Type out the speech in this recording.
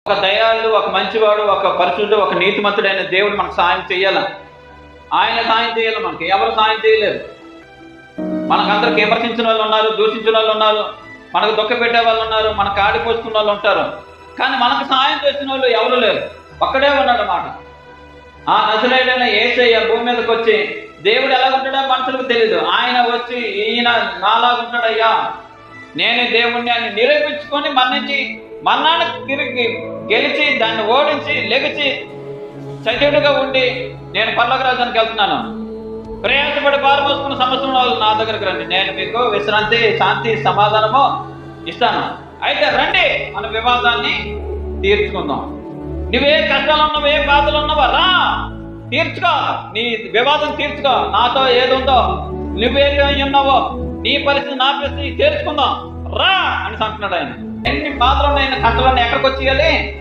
ఒక దయాళుడు, ఒక మంచివాడు, ఒక పరిశుద్ధుడు, ఒక నీతిమంతుడైన దేవుడు మనకు సాయం చేయాల. ఆయన సాయం చేయాలి, మనకి ఎవరు సాయం చేయలేరు. మనకందరికి విమర్శించిన వాళ్ళు ఉన్నారు, దూషించిన వాళ్ళు ఉన్నారు, మనకు దుఃఖ పెట్టే వాళ్ళు ఉన్నారు, మనకు ఆడిపోసుకున్న వాళ్ళు ఉంటారు. కానీ మనకు సాయం చేసిన వాళ్ళు ఎవరు లేరు, ఒక్కడే ఉన్నాడు అన్నమాట. ఆ నజరేయుడైన యేసయ్య భూమి మీదకి వచ్చి, దేవుడు ఎలా ఉంటాడో మనుషులకు తెలియదు, ఆయన వచ్చి ఈయన నాలాగుంటాడయ్యా, నేనే దేవుణ్ణి అని నిరూపించుకొని మరణించి మరణాన్ని తిరిగి గెలిచి దాన్ని ఓడించి లెగిచి సజీవుడిగా ఉండి, నేను పరలోక రాజ్యానికి వెళ్తున్నాను, ప్రయాసపడి పారమోసుకున్న సమస్యల వాళ్ళు నా దగ్గరికి రండి, నేను మీకు విశ్రాంతి, శాంతి, సమాధానము ఇస్తాను. అయితే రండి, మన వివాదాన్ని తీర్చుకుందాం. నువ్వే కష్టాలు ఉన్నావు, ఏ బాధలు ఉన్నావా, రా తీర్చుకో, నీ వివాదం తీర్చుకో. నాతో ఏది ఉందో, నువ్వేదో ఉన్నావో, నీ పరిస్థితి నా పరిస్థితి తీర్చుకుందాం రా అని అంటున్నాడు ఆయన. ఎన్ని బాధలు ఉన్నాయి, కష్టాలన్నీ ఎక్కడికి వచ్చేయాలి?